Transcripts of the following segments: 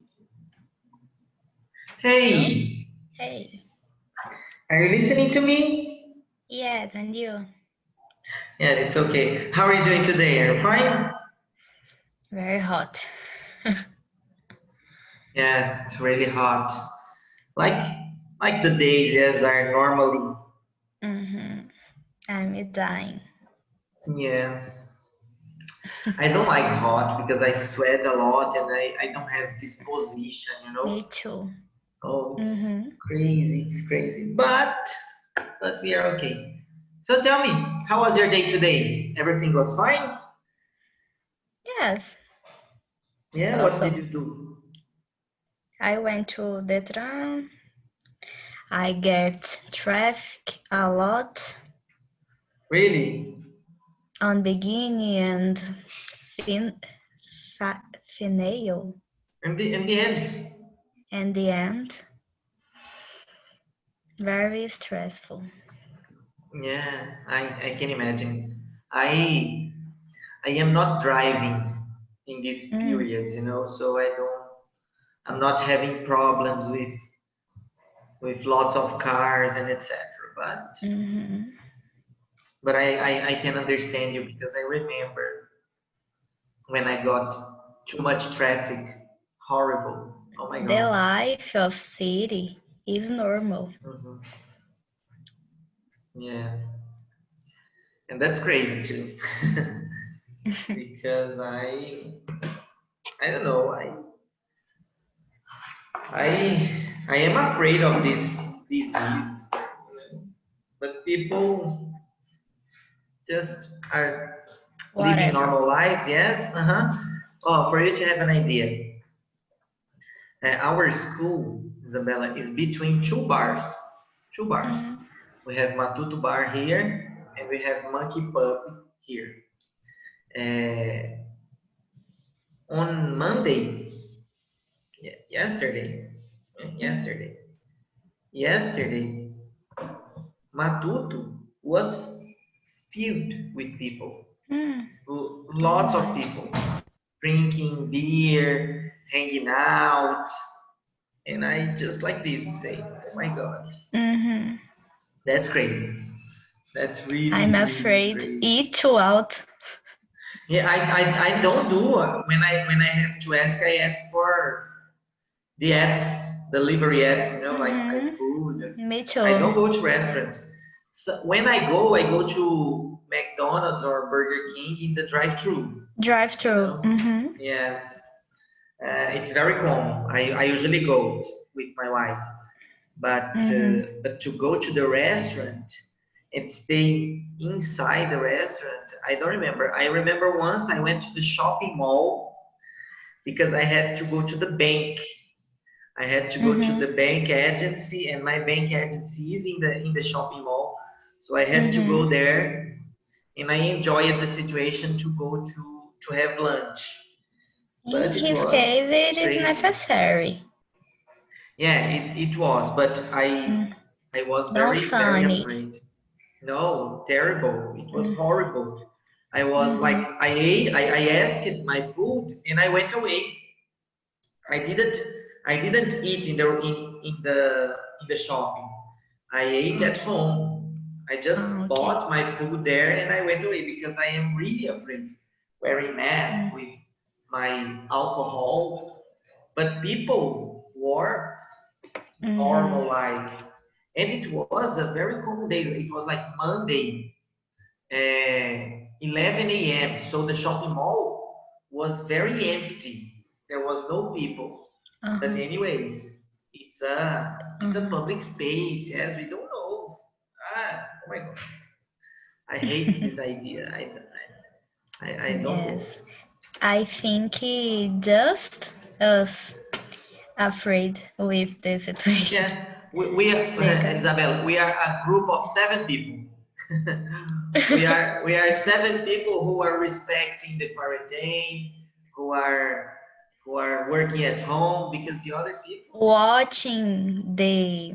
Hello? Hey, Hey. are you listening to me? Yes, and you? Yeah, it's okay. How are you doing today? Are you fine? Very hot. Yeah, it's really hot. Like like the days, yes, are normally. Mm-hmm. I'm dying. Yeah. I don't like hot because I sweat a lot and I don't have this position, you know? Me too. Oh, Mm-hmm. it's crazy. But we are okay. So tell me, how was your day today? Everything was fine? Yes. Yeah, what did So, you do? I went to the tram. I get traffic a lot Really? on beginning and final In the end? and the end. Very stressful. Yeah, I can imagine. I I am not driving in this Mm. period, so I'm not having problems with lots of cars and etc. But Mm-hmm. but I can understand you because I remember when I got too much traffic. Horrible. Oh my The God. life of city is normal. Hmm. Yeah, and that's crazy too. Because I don't know, I am afraid of this disease, but people just are living Whatever. normal lives. Yes. Uh-huh. Oh, for you to have an idea, our school, Isabella, is between two bars. Two bars. Mm-hmm. We have Matuto Bar here, and we have Monkey Pub here. Uh, on Monday, yesterday, yesterday, yesterday, Matuto was filled with people, Mm. Oh lots of my. people drinking beer, hanging out, and I just like this say, "Oh my God, Mm-hmm. that's crazy. That's really, I'm really afraid crazy." eat too out. Yeah, I don't do when I have to ask, I ask for the apps, delivery apps, like Mm-hmm. iFood. Me I don't too. go to restaurants. So when I go to McDonald's or Burger King in the drive-through. Drive You through. know, Mm-hmm. yes, it's very common. I usually go with my wife, Mm-hmm. but to go to the restaurant and stay inside the restaurant, I don't remember. I remember once I went to the shopping mall because I had to go to the bank. I had to go to Mm-hmm. the bank agency, and my bank agency is in the shopping mall. So I had to Mm-hmm. go there, and I enjoyed the situation to go to have lunch. In But it his case, was it is crazy. necessary. Yeah, it was, but I Mm. I was Not very, very funny. afraid. No, terrible. It was Mm. horrible. I was like, Mm-hmm. I asked my food and I went away. I didn't I didn't eat in the shopping. I ate at home. I just Okay. bought my food there and I went away because I am really afraid wearing mask Mm. with my alcohol. But people wore Mm-hmm. normal life. And it was a very common day. It was like Monday, 11 a.m. So the shopping mall was very empty. There was no people. But Uh-huh. anyways, it's a Uh-huh. public space. Yes, we don't know. Oh my God, I hate this idea. I don't Yes. go. I think he just us afraid with the situation Yeah, we are, because Isabel. We are a group of 7 people. We are 7 people who are respecting the quarantine, who are working at home because the other people. watching the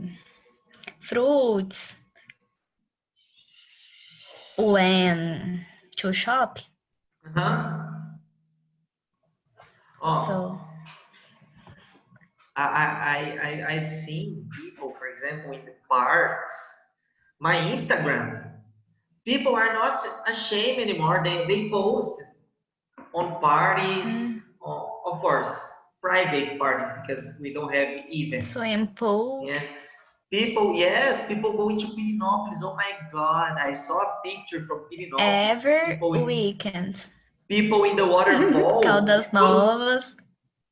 fruits when to shop. Uh-huh. So Oh, I've seen people, for example, in the parks, my Instagram, people are not ashamed anymore. They post on parties, of course, private parties because we don't have events. Swimming pool. Yeah. People, yes, people going to Pirinópolis. Oh my God, I saw a picture from Pirinópolis. Every weekend. People in the waterfall. Caldas Novas.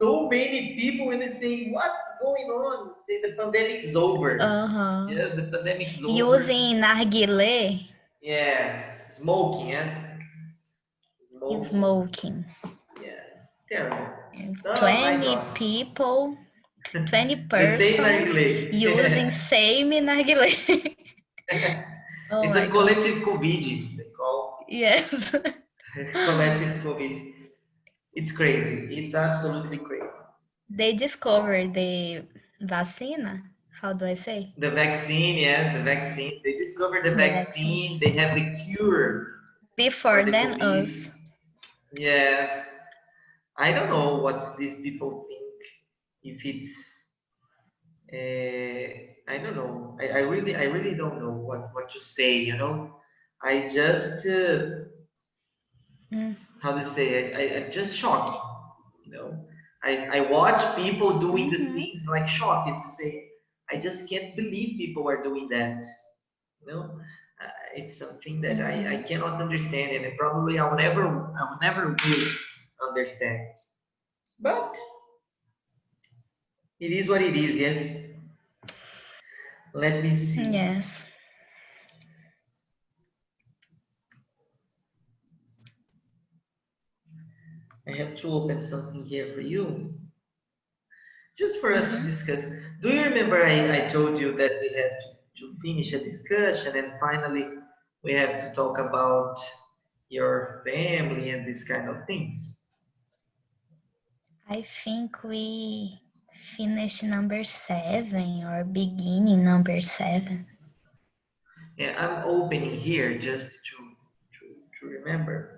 So many people and they say, what's going on? Say the pandemic is over. Yes, the pandemic is over. Using narguilé. Yeah, smoking, yes. Smoking. Yeah, terrible. 20 people, 20 persons using same narguilé. It's a collective COVID, they call. Yes. Collective COVID. It's crazy. It's absolutely crazy. They discovered the vacina. How do I say? The vaccine, yes, the vaccine. They discovered the vaccine. They have the cure. Before than us. Yes. I don't know what these people think. If it's, I don't know. I really don't know what to say. You know, I just how to say it? I'm just shocked. You know, I watch people doing these things like shocked to say. I just can't believe people are doing that. You know, it's something that I cannot understand, and probably I will never will understand. But it is what it is. Yes. Let me see. Yes. I have to open something here for you. Just for us to discuss. Do you remember I told you that we have to finish a discussion and finally we have to talk about your family and these kind of things? I think we finished number 7 or beginning number 7. Yeah, I'm opening here just to remember.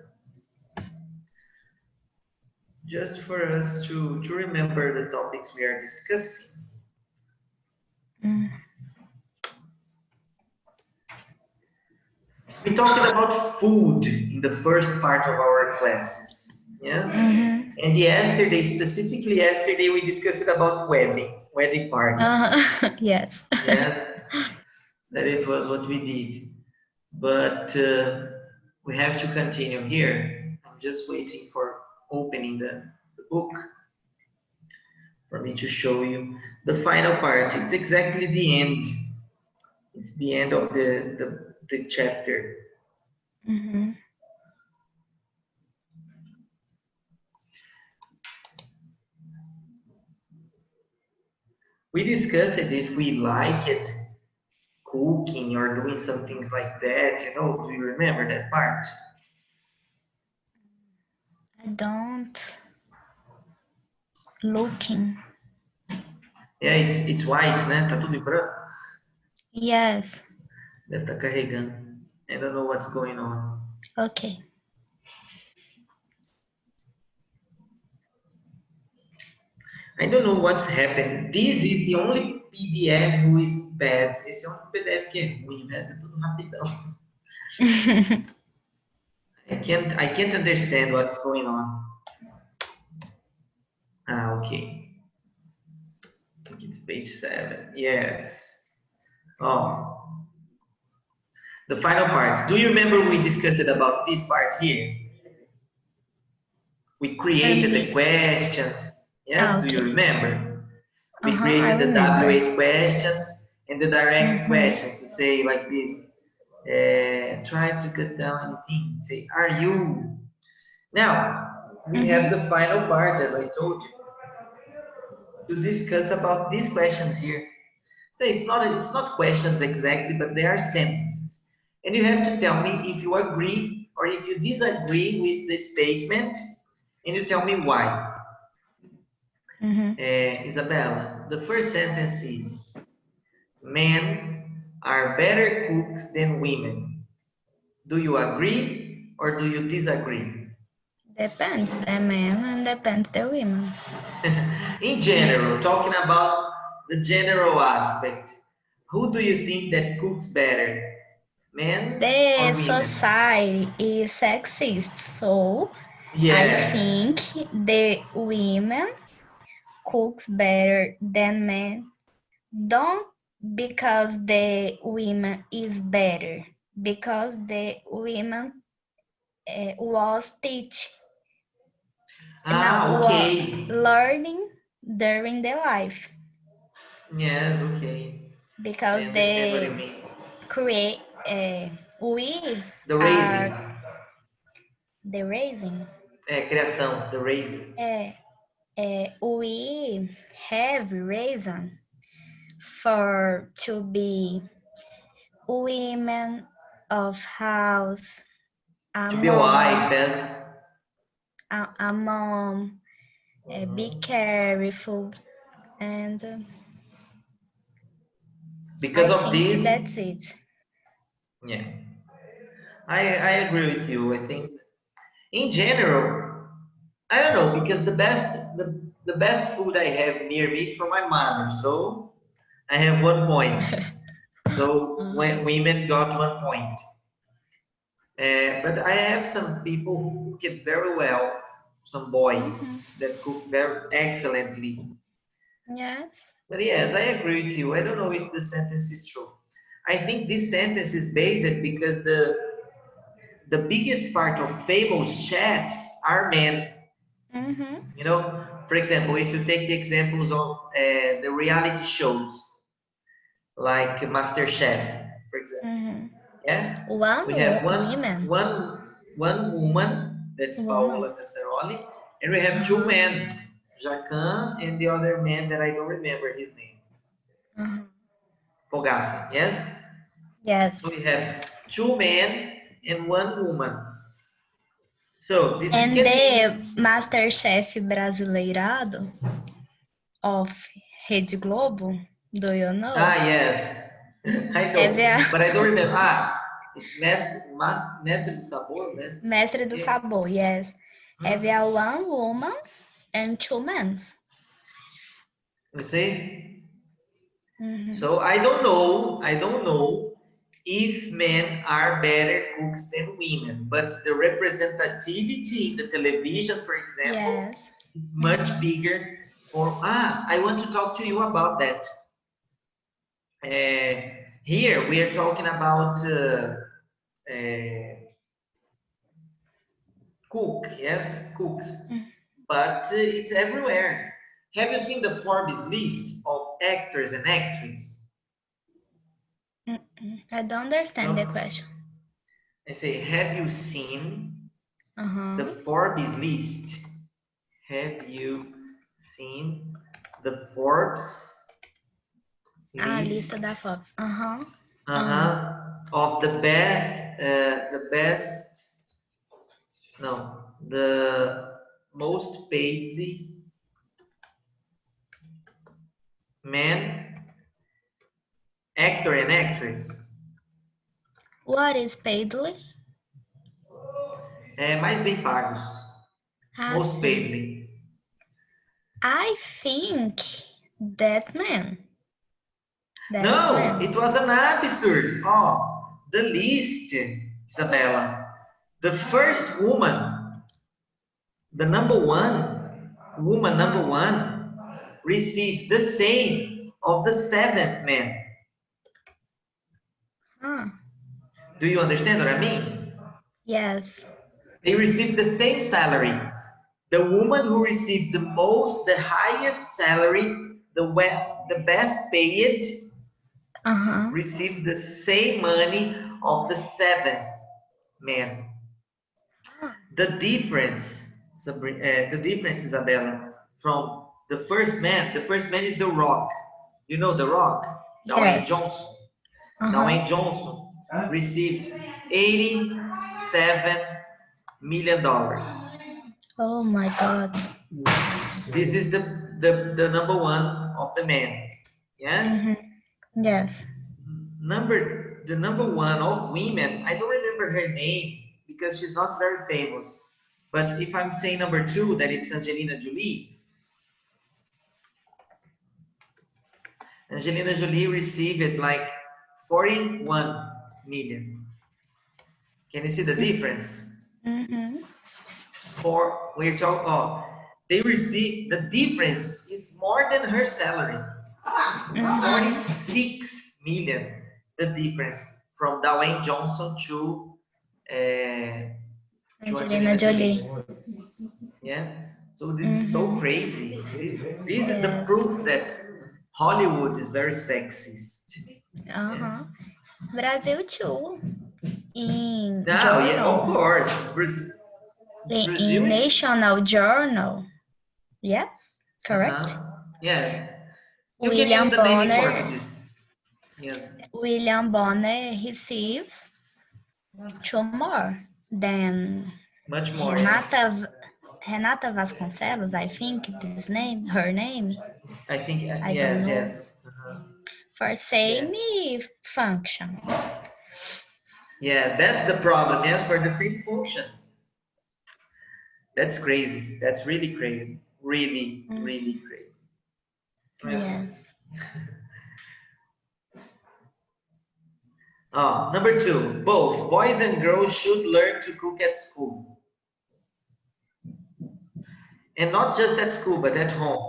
Just for us to remember the topics we are discussing. We talked about food in the first part of our classes. Yes? And specifically yesterday, we discussed about wedding parties. Yes. Yes, that it was what we did. But we have to continue here. I'm just waiting for opening the book for me to show you the final part. It's exactly the end. It's the end of the chapter. We discussed it if we like it, cooking or doing some things like that. You know, do you remember that part? I don't. Looking. Yeah, it's white, né? Tá tudo em branco? Yes. Deve estar carregando. I don't know what's going on. Okay. I don't know what's happened. This is the only PDF who is bad. Esse é o único PDF que é ruim, né? É tudo rapidão. I can't understand what's going on. Ah, okay. I think it's page 7. Yes. Oh. The final part. Do you remember we discussed about this part here? We created the questions. Yes, do you remember? We created the W8 questions and the direct questions to say like this. Try to cut down anything. Say, are you? Now, we have the final part, as I told you, to discuss about these questions here. So it's not questions exactly, but they are sentences. And you have to tell me if you agree or if you disagree with the statement, and you tell me why. Isabella, the first sentence is, men are better cooks than women. Do you agree or do you disagree? Depends the man and depends the women. In general, talking about the general aspect, who do you think that cooks better, men The or women? society is sexist, so I Yeah. think the women cooks better than men. Don't because the women is better, because the women was teach now Ah, was okay. learning during their life Yes, okay. I because understand what you they mean. create we The are raising. the raising Criação, the raising. we have reason for to be women of house, a To be a wife, mom, yes. a mom, be careful, and Because I of think this, that's it. yeah, I agree with you. I think in general, I don't know because the best food I have near me is from my mother, so I have 1 point. So when Uh-huh. women got 1 point. But I have some people who cook it very well, some boys Mhm. that cook very excellently. Yes. But yes, I agree with you. I don't know if the sentence is true. I think this sentence is based because the biggest part of famous chefs are men. Mhm. You know, for example, if you take the examples of the reality shows like Master Chef, for example, Mhm. yeah, One we have women, one woman that's woman. Paola Casaroli, and we have two Uh-huh. men, Jacan and the other man that I don't remember his name, Uh-huh. Fogassi, yes. So Yes. we have two men and one woman. So this is And can the be MasterChef Brasileirado of Rede Globo, do you know? yes, I Have know, a but I don't remember. It's mestre do sabor, mestre Mestre do quê? Sabor, yes. Have Hmm? a one woman and two men. You see? Mhm. So I don't know if men are better cooks than women, but the representativity in the television, for example, Yes. is much Mhm. bigger for I want to talk to you about that. Here we are talking about uh, cooks, but it's everywhere. Have you seen the Forbes list of actors and actresses? I don't understand the No, question. I say, have you seen the Uh-huh. Forbes list? Have you seen the Forbes A lista list? da Forbes. Aham. Of the best, no, the most paid men, actor and actress. What is paidly? Mais bem pagos. Ah, Most sim. paidly. I think that man. That is No, man. it was an absurd. Oh, the list, Isabella. The first woman, the number one, woman number Ah, one, receives the same of the seventh man. ah, Do you understand what I mean? yes. They receive the same salary. The woman who receives the highest salary, the best paid, Uh-huh. receives the same money of the seventh man. Ah, The difference, Isabella, from the first man is The Rock. You know The Rock, Dwayne yes. Johnson. Uh-huh. Dwayne Johnson received $87 million. Oh my God. This is the number one of the men. Yes. Mm-hmm. Yes. The number one of women. I don't remember her name because she's not very famous. But if I'm saying number 2, that it's Angelina Jolie. Angelina Jolie received like 41 million. Can you see the difference? Mm-hmm. We're talking, they receive, the difference is more than her salary. Mm-hmm. 46 million, the difference from Dwayne Johnson to Angelina Angelina Jolie. Jolie. Yeah, so this is so Mm-hmm. crazy. This is the Yes. proof that Hollywood is very sexist. Yeah. Uh-huh. Brazil too. In Now, yeah, of journal, course, Brazil in is. national journal. Yes, correct. Yeah, you can use William the name in Bonner. Portuguese. Yes. William Bonner receives two more than Much more, yes. Renata Vasconcelos, I think this name, her name, I think, I don't yes, know, yes. for Yeah. same function. Yeah, that's the problem. Yes, for the same function. That's crazy. That's really crazy. Really, Mhm. really crazy. Yeah. Yes. Number 2, both boys and girls should learn to cook at school. And not just at school, but at home.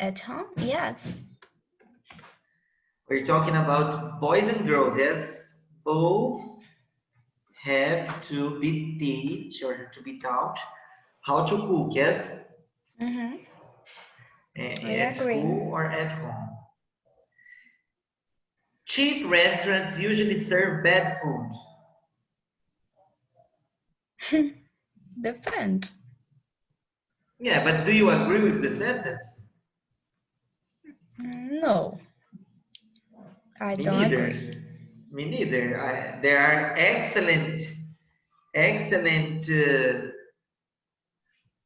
At home? Yes. We're talking about boys and girls, yes? Both have to be taught how to cook, yes? Mm-hmm. I At agree. school or at home. Cheap restaurants usually serve bad food. Depends. Yeah, but do you agree with the sentence? No, I Me don't agree. neither. Me neither. There are excellent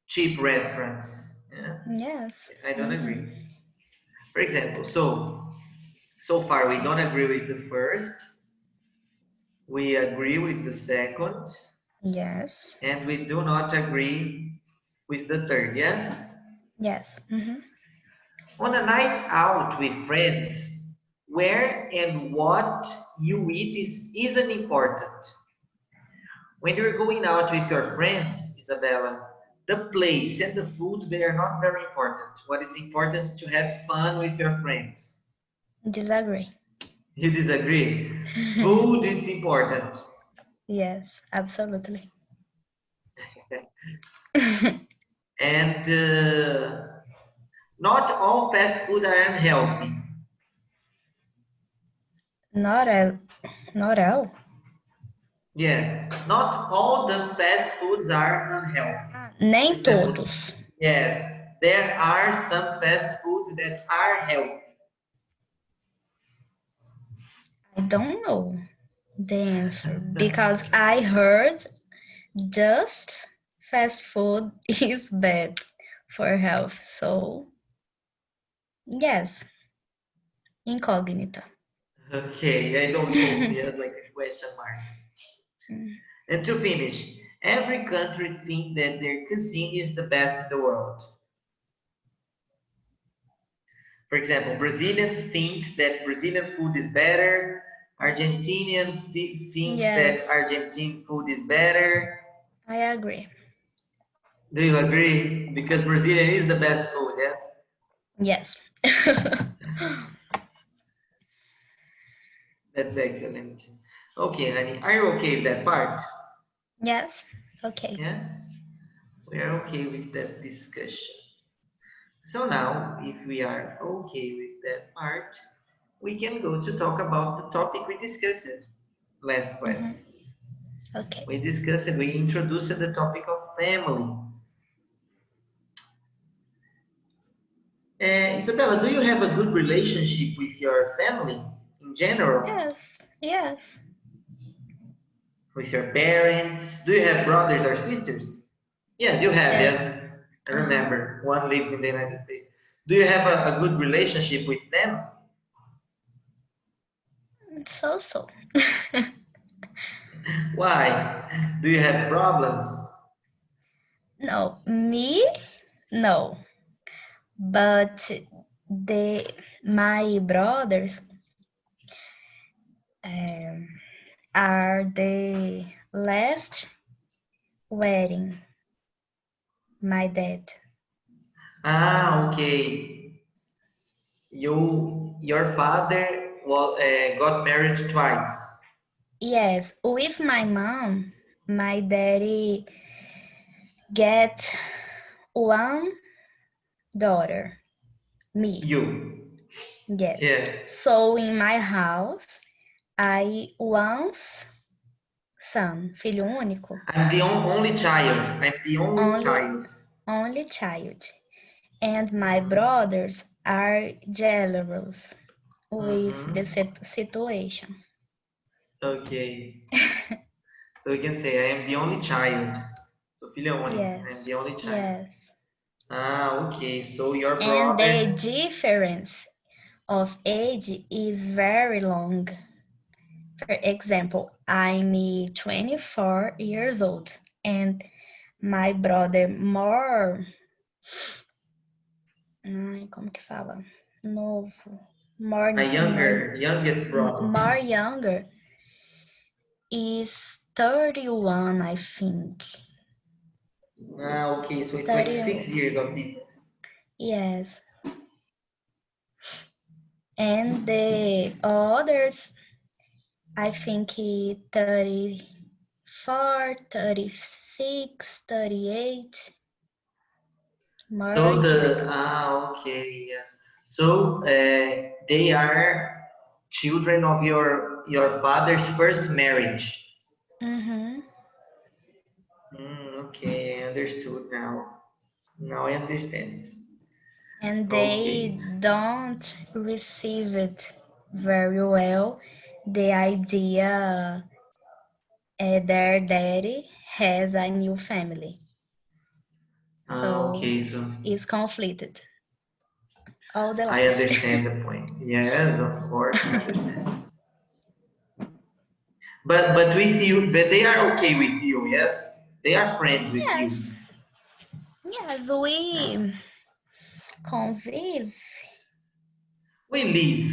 cheap restaurants. Yeah, Yes. I don't Mm-hmm. agree. For example, so far we don't agree with the first, we agree with the second, Yes. and we do not agree with the third. Yes? Yes. Mm-hmm. On a night out with friends, where and what you eat isn't important. When you're going out with your friends, Isabella, the place and the food, they are not very important. What is important is to have fun with your friends. Disagree. You disagree? Food is important. Yes, absolutely. And not all fast food are unhealthy. Not all. Not all. Yeah, not all the fast foods are unhealthy. For Nem example, todos. yes, there are some fast foods that are healthy. I don't know the answer because I heard just fast food is bad for health. So, yes, incognita. Okay, I don't know. Yeah, like a question mark. Mm. And to finish, every country thinks that their cuisine is the best in the world. For example, Brazilian thinks that Brazilian food is better. Argentinian thinks that Yes, Argentine food is better. I agree. Do you agree? Because Brazilian is the best food, yes? Yes. That's excellent. Okay, honey, are you okay with that part? Yes. Okay. Yeah? We are okay with that discussion. So now, if we are okay with that part, we can go to talk about the topic we discussed last Mm-hmm. class. Okay. We introduced the topic of family. Isabella, do you have a good relationship with your family in general? Yes. Yes. With your parents? Do you have brothers or sisters? Yes, you have, Yes. yes. I Uh-huh. remember. One lives in the United States. Do you have a good relationship with them? So. Why? Do you have problems? No, me? No. But my brothers um, are the last wedding my dad. Ah, okay. Your father got married twice. Yes, with my mom, my daddy get one daughter, me. You. Yes. Yes. So in my house, I once son, filho único, I'm the only child. I'm the only only child. only child. And my brothers are jealous with the Mm-hmm. situation. Okay. So we can say I am the only child. So filho único. I am Yes, the only child. yes. Ah, okay. So your And the brothers. difference of age is very long. For example, I'm 24 years old and my brother more. Ai, como que fala? Novo. My More, youngest brother. more younger is 31, I think. Ah, okay. So it's like 30, 6 years of difference. yes. And the others, I think 34, 36, 38, more So distance. okay, yes. So they are children of your father's first marriage. Mm-hmm. Okay, I understood now. Now I understand. And they Okay. don't receive it very well. The idea their daddy has a new family. So Okay, so it's conflicted all the I life. understand the point. Yes, of course, I understand. But with you, but they are okay with you, yes? They are friends with you. Yes, yes, we convive. We live.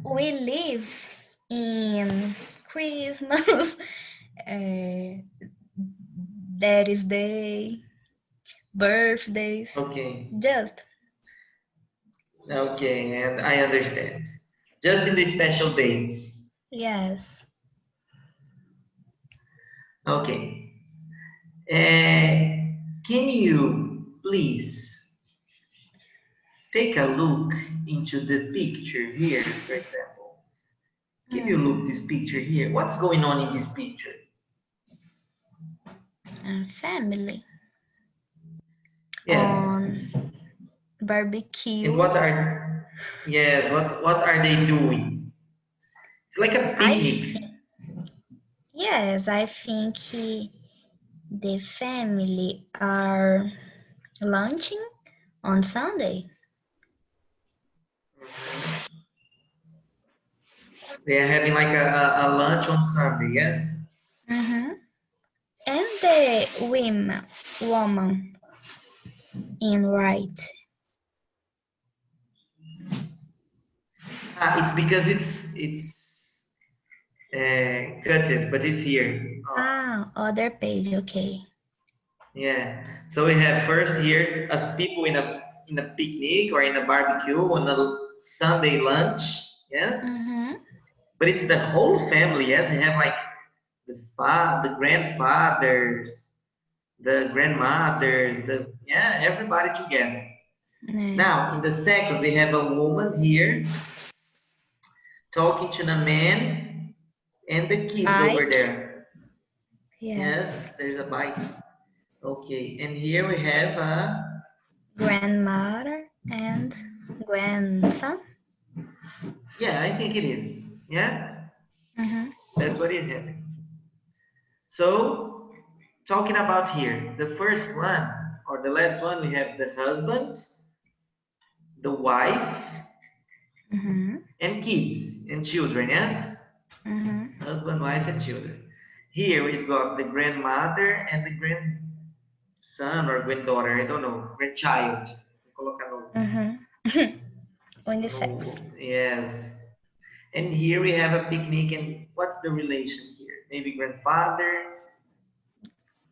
We live in Christmas, uh, Daddy's Day, birthdays, Okay. just Okay, and I understand. Just in the special days. yes. Okay. Can you please take a look into the picture here, for example? Can you look this picture here? What's going on in this picture? Family Yeah. on And barbecue. what are yes, what are they doing? It's like a I picnic. think yes, I think the family are lunching on Sunday. They are having like a lunch on Sunday, yes? Mm-hmm. And the woman in right. It's because it's gutted, but it's here. Oh, Ah, other page, okay. yeah. So we have first here people in a picnic or in a barbecue on a Sunday lunch. Yes, Mm-hmm. but it's the whole family. Yes, we have like the grandfathers, the grandmothers, the yeah, everybody together. Yeah. Now in the second, we have a woman here talking to the man and the kids over Bike, there. yes. Yes, there's a bike. Okay, and here we have a Grandmother and grandson. yeah, I think it is. Yeah, Mm-hmm. that's what is happening. So, talking about here, the first one or the last one, we have the husband, the wife, Mm-hmm. and kids and children. Yes, Mm-hmm. husband, wife, and children. here we've got the grandmother and the grandson or granddaughter, I don't know, grandchild. Vou colocar Unissex. yes. And here we have a picnic, and what's the relation here? Maybe grandfather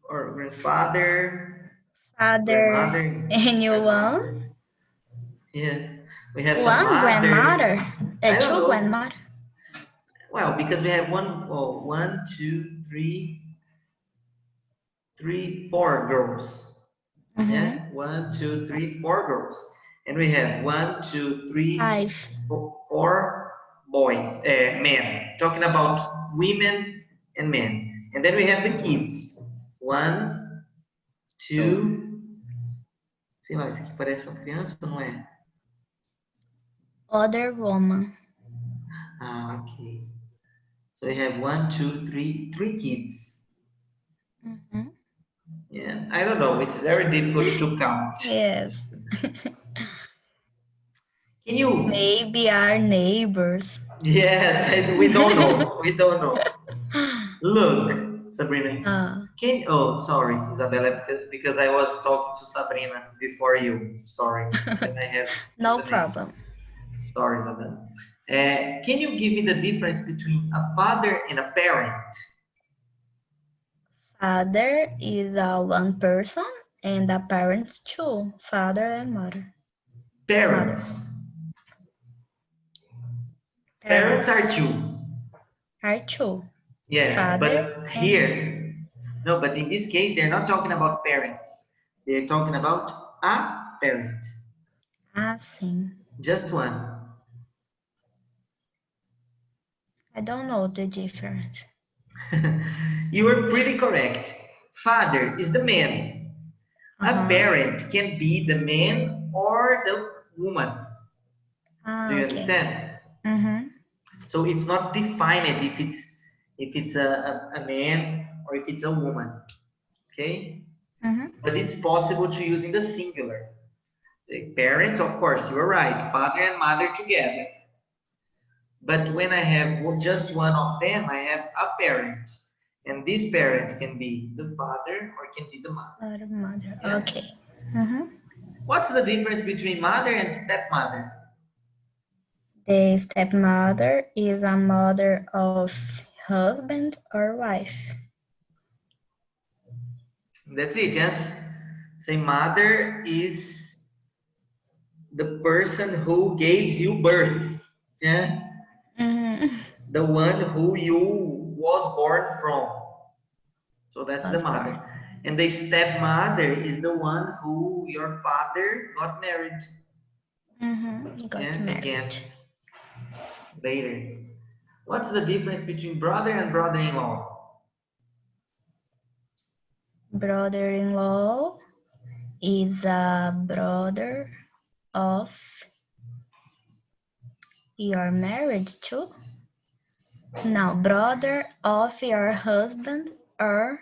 or grandfather, Father grandmother, and you one? grandmother. Yes, we have some One mothers. grandmother? I don't Two know. grandmother? Well, because we have one, two, four girls. Mm-hmm. Yeah, one, two, three, four girls, and we have one, two, three, Five. four boys, men. Talking about women and men, and then we have the kids. One, Two. two. Sei lá, isso aqui parece uma criança ou não é? Other woman. Ah, okay. So we have one, two, three kids. Mm-hmm. Yeah, I don't know. It's very difficult to count. Yes. Can you? Maybe our neighbors. Yes, we don't know. We don't know. Look, Sabrina. Sorry, Isabella, because I was talking to Sabrina before you. Sorry. Then I have No the name. problem. Sorry, Isabella. Can you give me the difference between a father and a parent? Father is one person and the parents two, father and mother. Parents. Mother. Parents are two. Are two. Yeah, Father but and here, no, but in this case, they're not talking about parents. They're talking about a parent. sim. Just one. I don't know the difference. You were pretty correct. Father is the man. A parent can be the man or the woman. Do you Okay. understand? Mm-hmm. So it's not defined if it's a man or if it's a woman. Okay? Mm-hmm. But it's possible to use in the singular. The parents, of course, you're right. Father and mother together. But when I have just one of them, I have a parent. And this parent can be the father or can be the mother. Mother. Yes? Okay. Mm-hmm. What's the difference between mother and stepmother? The stepmother is a mother of husband or wife. That's it, yes? Say mother is the person who gave you birth. Yeah? Mm-hmm. The one who you was born from. So that's the Was mother. born. And the stepmother is the one who your father got married. Mm-hmm. Got married. Again, later. What's the difference between brother and brother-in-law? Brother-in-law is a brother of your married to? No, brother of your husband or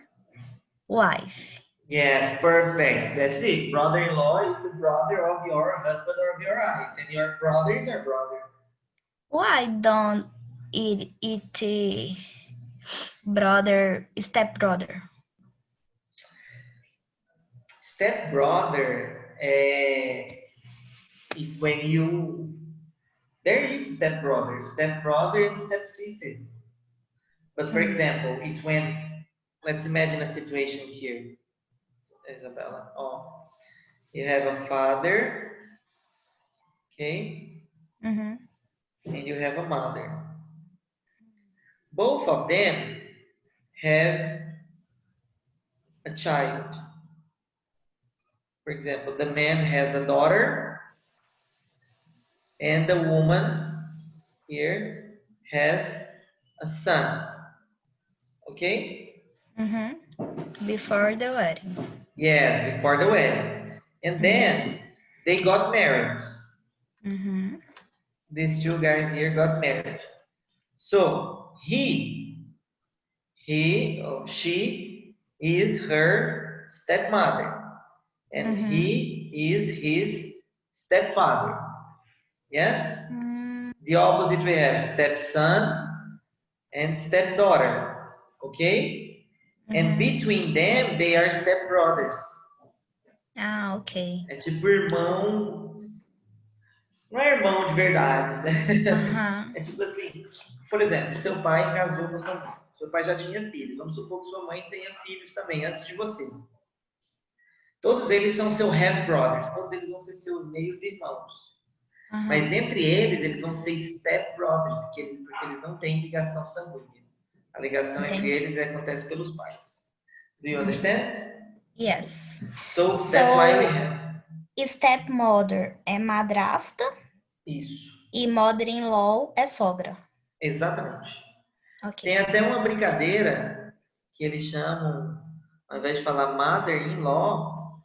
wife. Yes, perfect. That's it. Brother-in-law is the brother of your husband or of your wife, and your brother is your brother. Why don't it brother, stepbrother? Stepbrother, it's when you, there is stepbrother and stepsister. But for example, it's when, let's imagine a situation here, Isabella. Oh, you have a father, okay, Mm-hmm. and you have a mother. Both of them have a child. For example, the man has a daughter, and the woman here has a son. Okay? Mm-hmm. Before the wedding. Yes, before the wedding. And then they got married. Mm-hmm. These two guys here got married. So he or she is her stepmother, and he is his stepfather. Yes? The opposite we have stepson and stepdaughter. ok? And between them, they are stepbrothers. Ah, ok. É tipo irmão. Não é irmão de verdade. É tipo assim, por exemplo, seu pai casou com a sua mãe. Seu pai já tinha filhos. Vamos supor que sua mãe tenha filhos também, antes de você. Todos eles são seu half-brothers. Todos eles vão ser seus meios irmãos. Mas entre eles vão ser step-brothers, porque eles não têm ligação sanguínea. A ligação entre eles acontece pelos pais. Do you understand? Yes. So that's why we have. Stepmother é madrasta. Isso. E mother-in-law é sogra. Exatamente. Okay. Tem até uma brincadeira que eles chamam, ao invés de falar mother-in-law,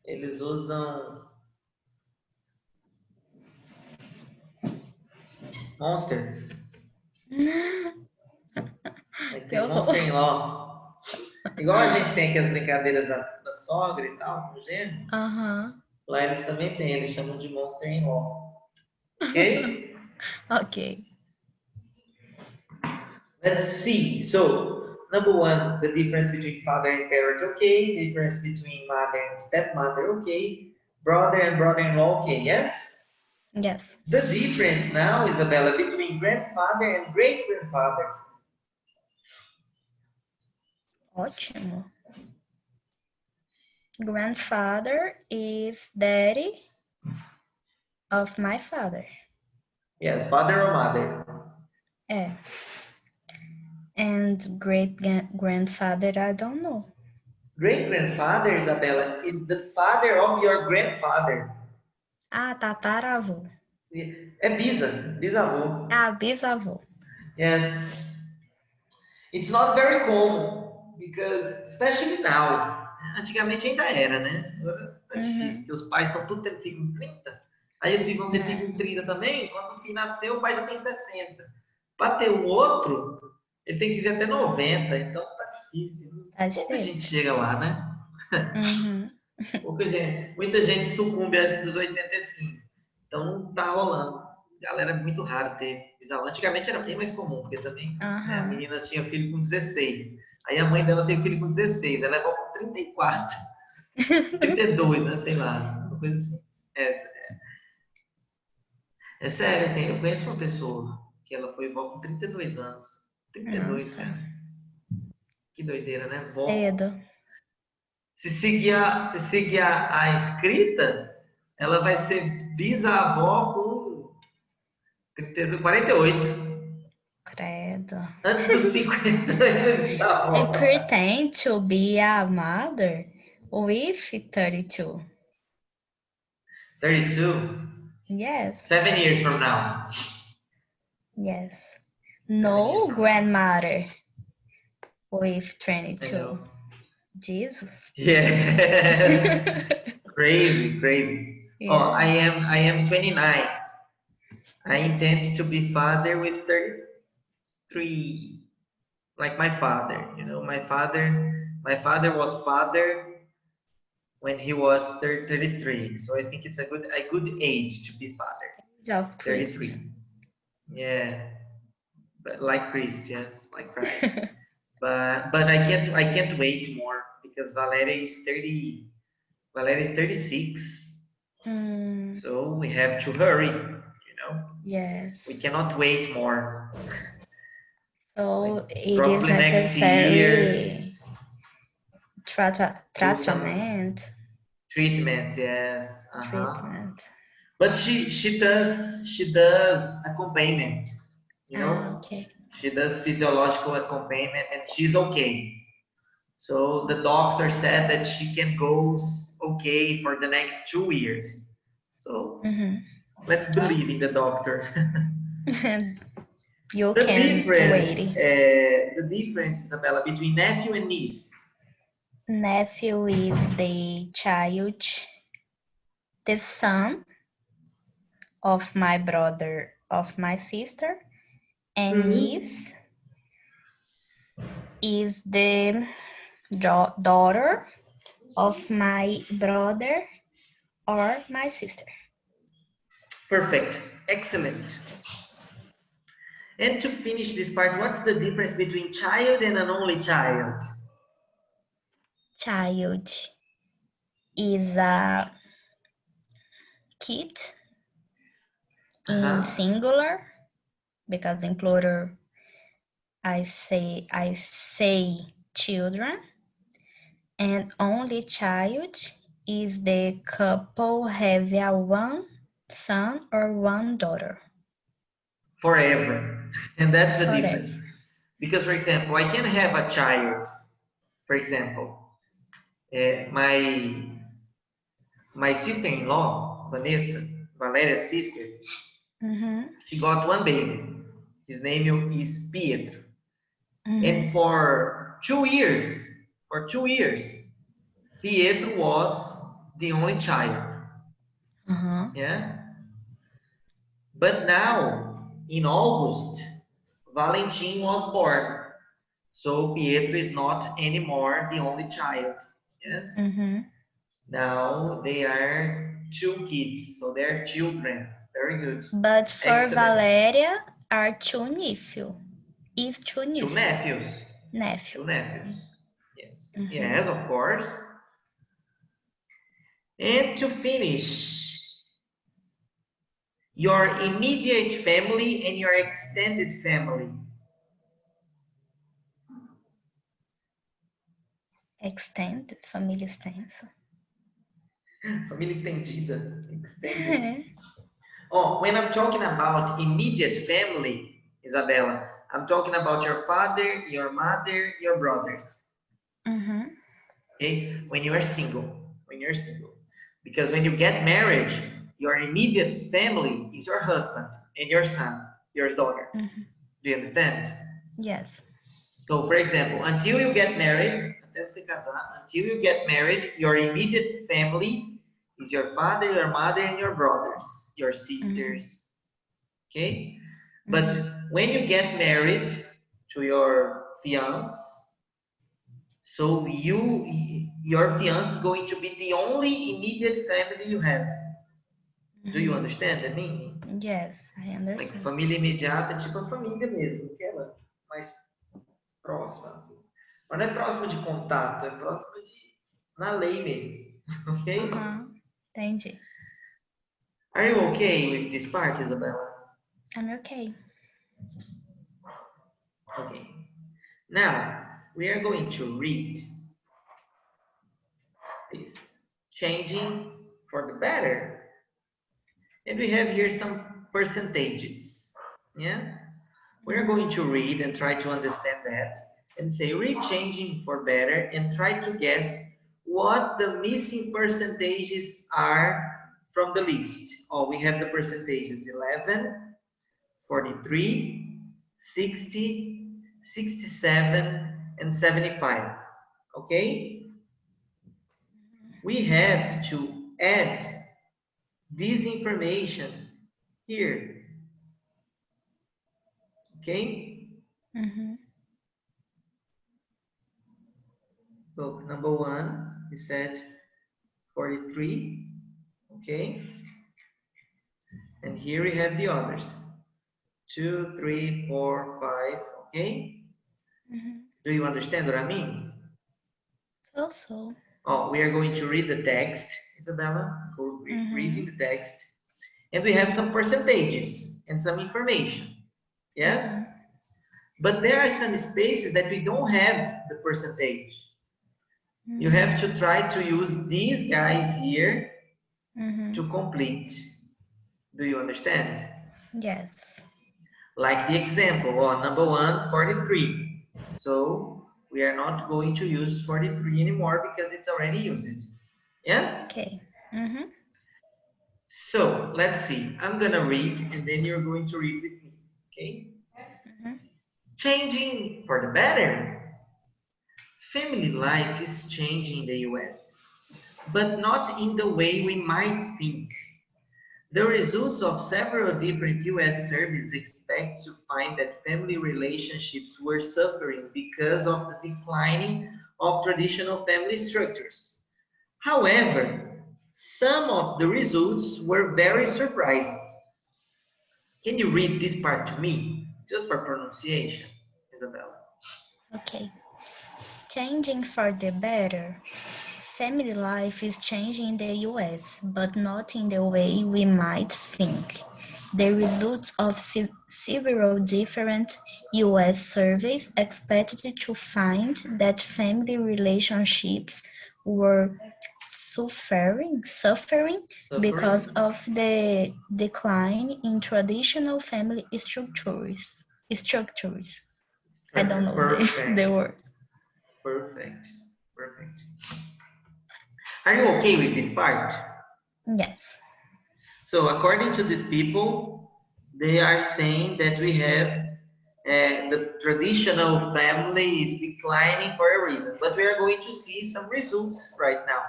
eles usam monster. Aí tem monster-in-law. Igual a gente tem aqui as brincadeiras da sogra e tal, com gênero. Lá eles também têm, eles chamam de monster-in-law. Ok? Ok. Let's see. So, number one, the difference between father and parent, okay. Difference between mother and stepmother, okay. Brother and brother-in-law, okay, yes? Yes. The difference now, Isabella, between grandfather and great-grandfather. Ótimo. Grandfather is daddy of my father. Yes, father or mother? É. And great-grandfather, I don't know. Great-grandfather, Isabella, is the father of your grandfather. Ah, tataravô. É bisavô. Ah, bisavô. Yes. It's not very common, because, especially now, antigamente ainda era, né? Agora tá difícil, porque os pais estão tudo tendo filho com 30, aí os filhos vão ter filho com 30 também, quando o filho nasceu, o pai já tem 60. Para ter o outro, ele tem que viver até 90, então tá difícil. Pouca gente chega lá, né? Pouca gente. Muita gente sucumbe antes dos 85. Então não tá rolando. Galera, é muito raro ter bisavó. Antigamente era bem mais comum, porque também né, a menina tinha filho com 16. Aí a mãe dela teve filho com 16. Ela levou com 34. 32, né? Sei lá. Uma coisa assim. É sério, eu conheço uma pessoa que ela foi vó com 32 anos. 32, Nossa. cara. Que doideira, né? Vó. Cedo. Se seguir a escrita, ela vai ser bisavó com 32, 48. Credo. Antes dos 50 anos, bisavó. I pretend to be a mother with 32. 32? Yes. 7 years from now. Yes. No grandmother with 22. Jesus. Yes. Crazy. Yeah. Oh, I am 29. I intend to be father with 33. Like my father, my father was father when he was 33. So I think it's a good age to be father. Of Christ. 33. Yeah. But like Christ, yes, like Christ. but I can't wait more because Valeria is 36. So we have to hurry, Yes. We cannot wait more. So it is Probably next year. Treatment. Treatment, yes. Treatment. But she does accompaniment, Okay. She does physiological accompaniment and she's okay. So the doctor said that she can go okay for the next 2 years. So let's believe in the doctor. You can wait. The difference, Isabella, between nephew and niece. Nephew is the child, the son of my brother, of my sister, and niece is the daughter of my brother or my sister. Perfect. Excellent. And to finish this part, what's the difference between child and an only child? Child is a kid in singular, because in plural I say children, and only child is the couple have a one son or one daughter. Forever. And that's the Forever. difference. Because, for example, I can have a child. For example, my sister-in-law, Vanessa, Valeria's sister, she got one baby. His name is Pietro. And for 2 years, Pietro was the only child. Yeah. But now, in August, Valentin was born. So Pietro is not anymore the only child. Yes. Now they are 2 kids, so they're children. Very good. But for Excellent. Valeria are two nephews. Is two Two nephews. nephews. Two nephews. Yes. Yes, of course. And to finish, your immediate family and your extended family. Extended, família extensa. Família estendida. Extended. Oh, when I'm talking about immediate family, Isabella, I'm talking about your father, your mother, your brothers. Okay? When you are single. Because when you get married, your immediate family is your husband and your son, your daughter. Do you understand? Yes. So, for example, until you get married, your immediate family is your father, your mother, and your brothers, your sisters. Okay? But when you get married to your fiance, so your fiance is going to be the only immediate family you have. Do you understand the meaning? Yes, I understand. Like, família imediata é tipo a família mesmo, aquela mais próxima, assim. Mas não é próxima de contato, é próxima de na lei mesmo. Ok? Entendi. Are you okay with this part, Isabella? I'm okay. Okay. Now, we are going to read this. Changing for the better. And we have here some percentages. Yeah? We're going to read and try to understand that and say read changing for better and try to guess what the missing percentages are from the list. Oh, we have the percentages 11, 43, 60, 67, and 75. Okay? We have to add this information here. Okay? Look, number 1, we said 43. Okay? And here we have the others. 2, 3, 4, 5. Okay? Do you understand what I mean? Also. Oh, we are going to read the text, Isabella. Reading the text. And we have some percentages and some information. Yes? But there are some spaces that we don't have the percentage. You have to try to use these guys here to complete. Do you understand? Yes. Like the example, number 1, 43. So we are not going to use 43 anymore because it's already used. Yes? Okay. So let's see. I'm going to read and then you're going to read with me. Okay? Changing for the better. Family life is changing in the US, but not in the way we might think. The results of several different US surveys expect to find that family relationships were suffering because of the declining of traditional family structures. However, some of the results were very surprising. Can you read this part to me? just for pronunciation, Isabella. Okay. Changing for the better. Family life is changing in the US, but not in the way we might think. The results of several different US surveys expected to find that family relationships were suffering because Suffering. of the decline in traditional family structures. Structures. I don't know the Perfect. word. Perfect. Perfect. Are you okay with this part? Yes. So according to these people, they are saying that we have the traditional family is declining for a reason, but we are going to see some results right now.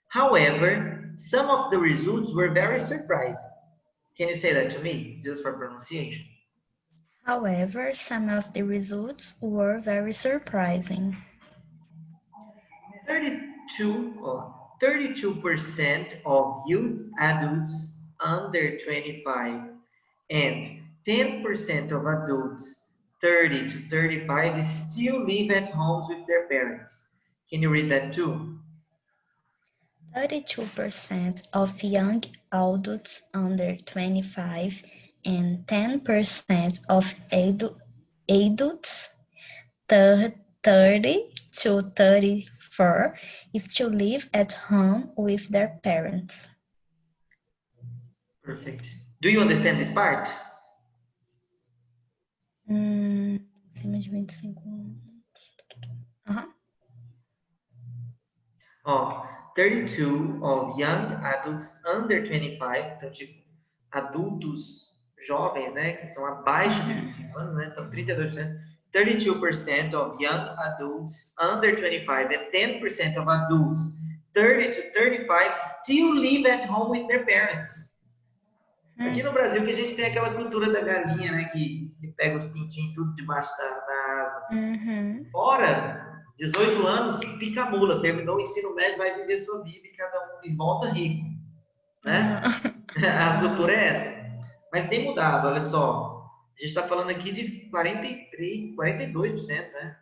However, some of the results were very surprising. Can you say that to me, just for pronunciation? However, some of the results were very surprising. 32% of youth adults under 25 and 10% of adults 30 to 35 still live at homes with their parents. Can you read that too? 32% of young adults under 25 and 10% of adults 30 to 34 still live at home with their parents. Perfect. Do you understand this part? Acima de 25 anos. Aham. Ó, 32 of young adults under 25, então tipo, adultos jovens, né, que são abaixo de 25 anos, né, então 32%, 32% of young adults under 25 and 10% of adults 30 to 35 still live at home with their parents. Aqui no Brasil que a gente tem aquela cultura da galinha, né, que pega os pintinhos tudo debaixo da asa. Fora, 18 anos, pica a mula, terminou o ensino médio, vai viver sua vida e cada um e volta rico, né? A cultura é essa. Mas tem mudado, olha só. A gente está falando aqui de 43, 42%, né?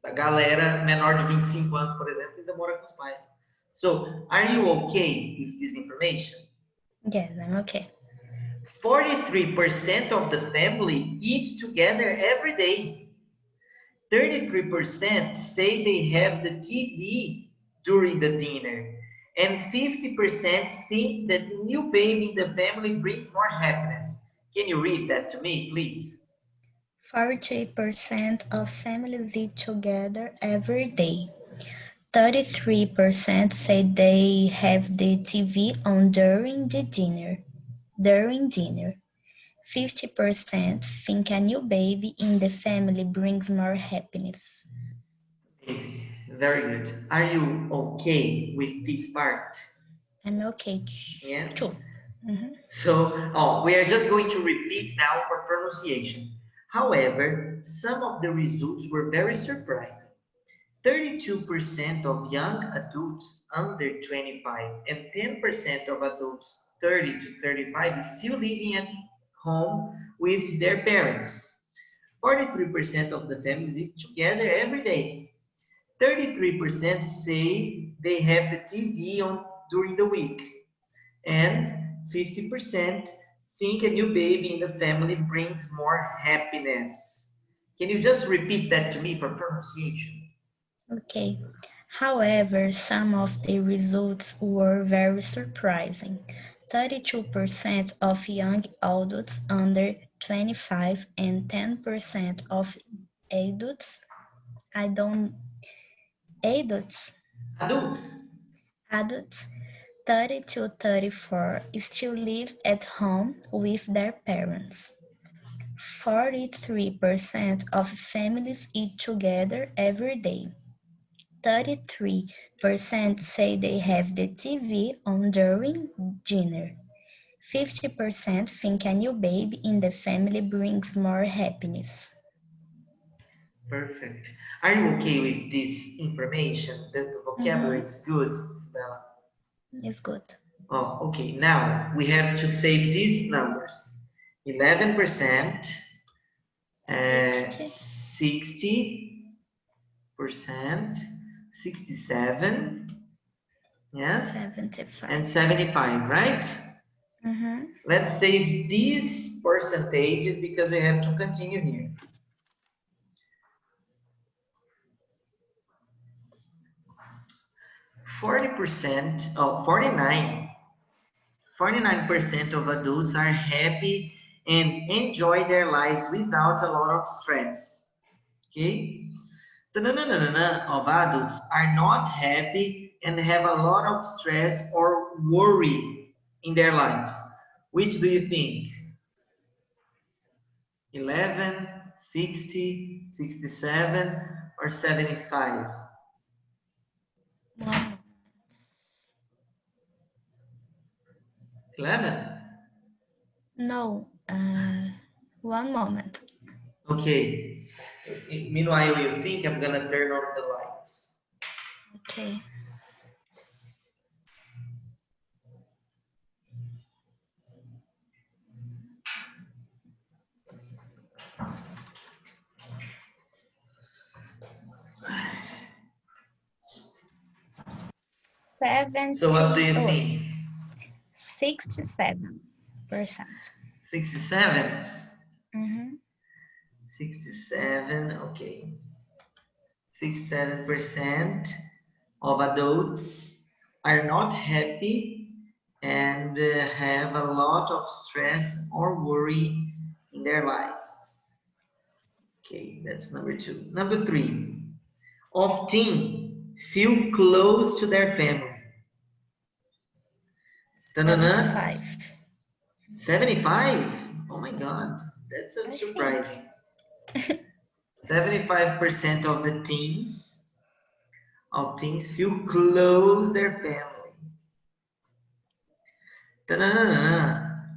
Da galera menor de 25 anos, por exemplo, ainda mora com os pais. So, are you okay with this information? Yes, I'm okay. 43% of the family eat together every day. 33% say they have the TV during the dinner. And 50% think that the new baby in the family brings more happiness. Can you read that to me, please? 43% of families eat together every day. 33% say they have the TV on during dinner. 50% think a new baby in the family brings more happiness. Amazing. Very good. Are you okay with this part? I'm okay Yeah. too. So, we are just going to repeat now for pronunciation. However, some of the results were very surprising. 32% of young adults under 25 and 10% of adults 30 to 35 is still living at home with their parents. 43% of the families eat together every day. 33% say they have the TV on during the week. And 50% think a new baby in the family brings more happiness. Can you just repeat that to me for pronunciation? Okay. However, some of the results were very surprising. 32% of young adults under 25 and 10% of adults, adults, adults 30 to 34 still live at home with their parents. 43% of families eat together every day. 33% say they have the TV on during dinner. 50% think a new baby in the family brings more happiness. Perfect. Are you okay with this information? That the vocabulary is good, Isabella? It's good. Oh, okay. Now we have to save these numbers. 11%, 60. 60%, 67, yes, 75. and 75, right? Mm-hmm. Let's save these percentages because we have to continue here. 40%, oh, 49% of adults are happy and enjoy their lives without a lot of stress. Okay? Of adults are not happy and have a lot of stress or worry in their lives. Which do you think? 11, 60, 67, or 75? One. 11? No. One moment. Okay. Meanwhile, you think I'm gonna turn on the lights. Okay. So what do 70 you or think? 67%. 67? Mm-hmm. 67, okay. 67% of adults are not happy and have a lot of stress or worry in their lives. Okay, that's number 2. Number 3, of teens feel close to their family. 75. 75? Oh my God, that's I think. surprising. 75% of the teens feel close their family.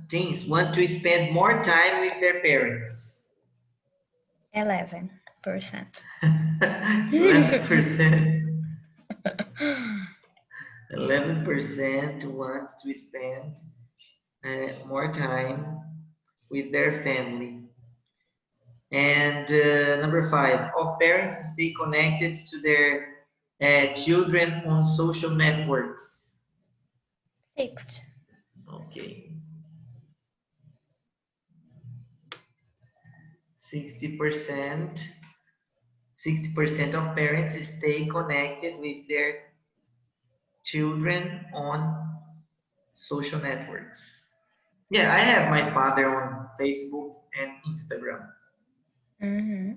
Teens want to spend more time with their parents. 11%. 11%. 11% want to spend more time with their family. And number 5, of parents stay connected to their children on social networks. 6. Okay. 60%. 60% of parents stay connected with their children on social networks. Yeah, I have my father on Facebook and Instagram. Mm-hmm.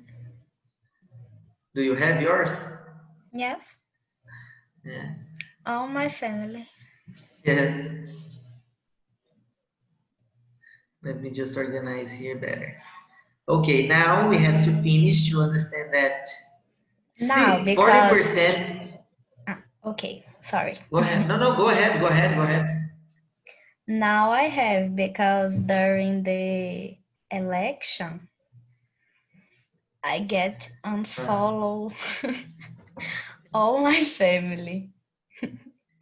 Do you have yours? Yes. Yeah. All my family. Yes. Let me just organize here better. Okay, now we have to finish to understand that Now, see, because 40%. okay, sorry. Go ahead. No, go ahead. Go ahead. Go ahead. Now I have because during the election I get unfollow all my family.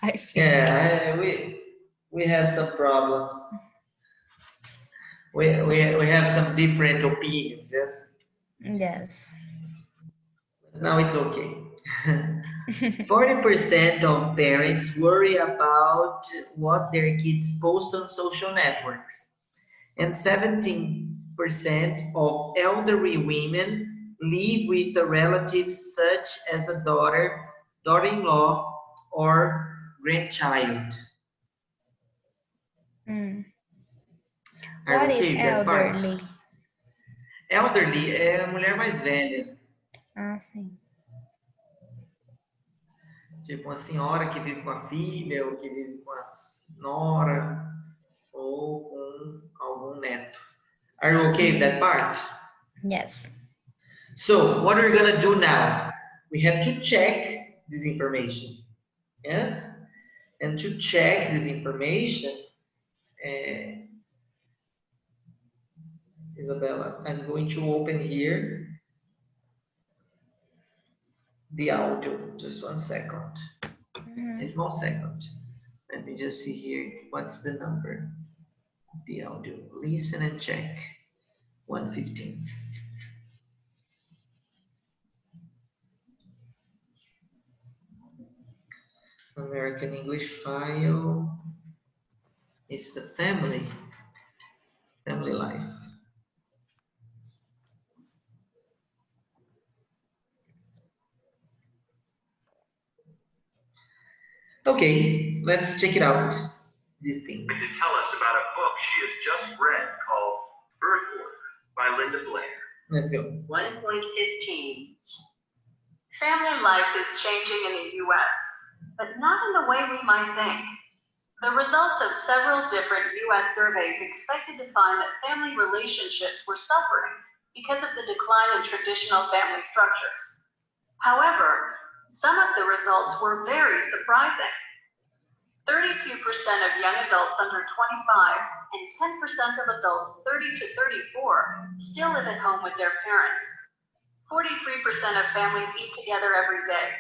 I think. Yeah, we have some problems. We have some different opinions. Yes. Yes. Now it's okay. 40% of parents worry about what their kids post on social networks, and 17% of elderly women live with a relative such as a daughter, daughter-in-law, or grandchild. Are What you is okay with that part? elderly? Elderly é a mulher mais velha. Ah, sim. Tipo uma senhora que vive com a filha, ou que vive com a nora, ou com algum neto. Are you okay with that part? Yes. So, what are we gonna do now? We have to check this information. Yes? And to check this information, Isabella, I'm going to open here the audio. Just 1 second. A small second. Let me just see here. What's the number? the audio. Listen and check. 1:15. American English file is the family life. Okay, let's check it out. This thing. To tell us about a book she has just read called Earthwork by Linda Blair. Let's go. 1.15. Family life is changing in the U.S., but not in the way we might think. The results of several different U.S. surveys expected to find that family relationships were suffering because of the decline in traditional family structures. However, some of the results were very surprising. 32% of young adults under 25 and 10% of adults 30 to 34 still live at home with their parents. 43% of families eat together every day.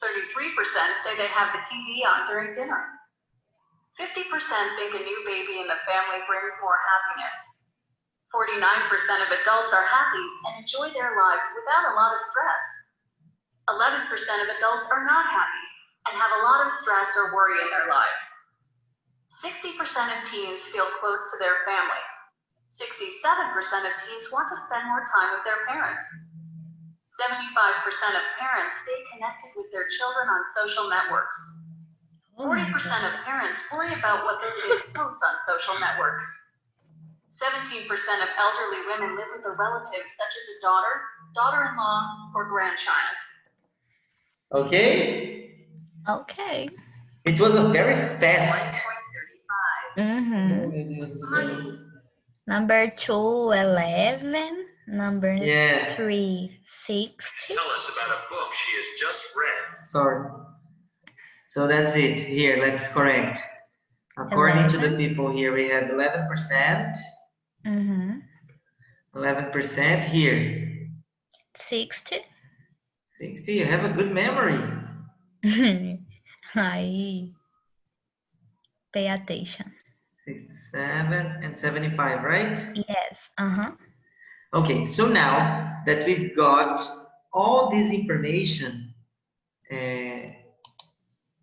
33% say they have the TV on during dinner. 50% think a new baby in the family brings more happiness. 49% of adults are happy and enjoy their lives without a lot of stress. 11% of adults are not happy and have a lot of stress or worry in their lives. 60% of teens feel close to their family. 67% of teens want to spend more time with their parents. 75% of parents stay connected with their children on social networks. 40% of parents worry about what their kids post on social networks. 17% of elderly women live with a relative such as a daughter, daughter-in-law, or grandchild. Okay. Okay. It was a very fast. 1.35. Number 2, 11. Number Yeah. 3, 60. Tell us about a book she has just read. Sorry. So that's it. Here, let's correct. According to the people here, we have 11%. 11% here. 60. 60. You have a good memory. I pay attention. 67 and 75, right? Yes. Okay, so now that we've got all this information,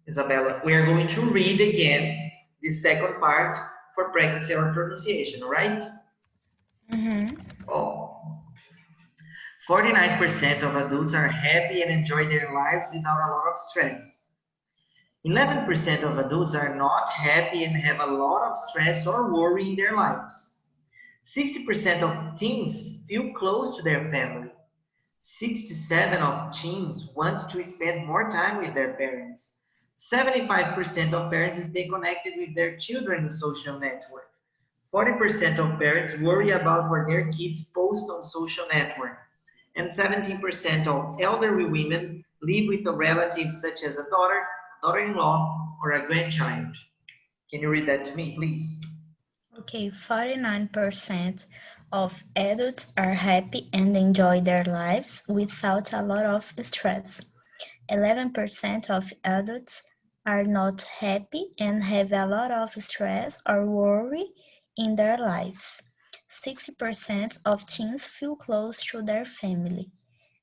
Isabella, we are going to read again the second part for practicing our pronunciation, right? 49% of adults are happy and enjoy their lives without a lot of stress. 11% of adults are not happy and have a lot of stress or worry in their lives. 60% of teens feel close to their family. 67% of teens want to spend more time with their parents. 75% of parents stay connected with their children in social network. 40% of parents worry about what their kids post on social network. And 17% of elderly women live with a relative such as a daughter, daughter-in-law, or a grandchild. Can you read that to me, please? Okay, 49% of adults are happy and enjoy their lives without a lot of stress. 11% of adults are not happy and have a lot of stress or worry in their lives. 60% of teens feel close to their family.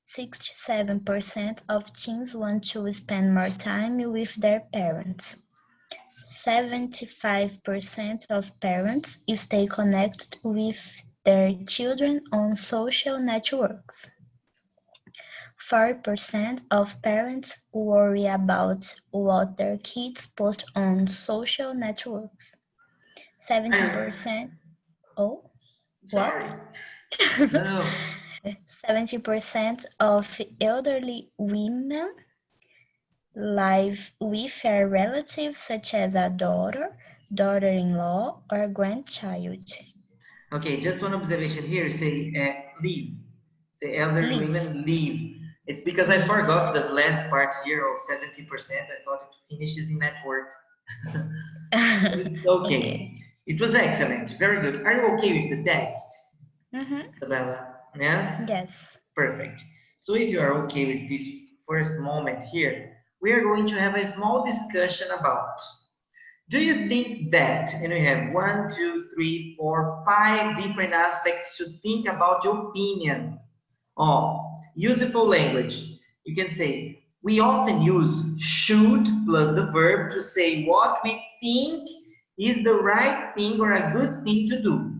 67% of teens want to spend more time with their parents. 75% of parents stay connected with their children on social networks. 4% of parents worry about what their kids post on social networks. 70%. Oh, what? No. 70% of elderly women live with a relative such as a daughter, daughter-in-law, or grandchild. Okay, just one observation here. Say leave. Say elderly women leave. It's because I forgot the last part here of 70%. I thought it finishes in network. It's okay. It was excellent. Very good. Are you okay with the text? Isabella? Yes? Yes. Perfect. So if you are okay with this first moment here, we are going to have a small discussion about Do you think that, and we have 1, 2, 3, 4, 5 different aspects to think about your opinion. Oh, useful language. You can say, we often use should plus the verb to say what we think is the right thing or a good thing to do.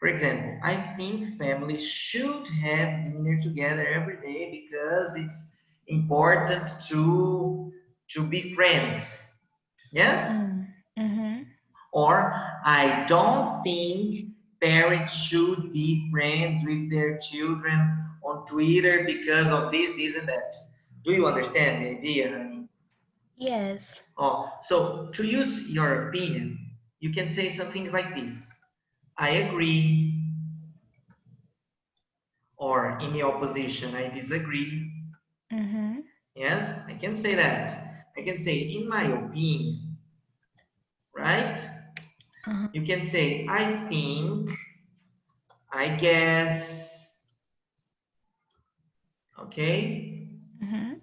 For example, I think families should have dinner together every day because it's important to be friends. Yes? Mm-hmm. Or I don't think parents should be friends with their children on Twitter because of this, and that. Do you understand the idea, honey? Yes. Oh, so to use your opinion, you can say some things like this. I agree. Or in the opposition, I disagree. Mm-hmm. Yes, I can say that. I can say, in my opinion, right? Uh-huh. You can say, I think, I guess, okay? Mm-hmm.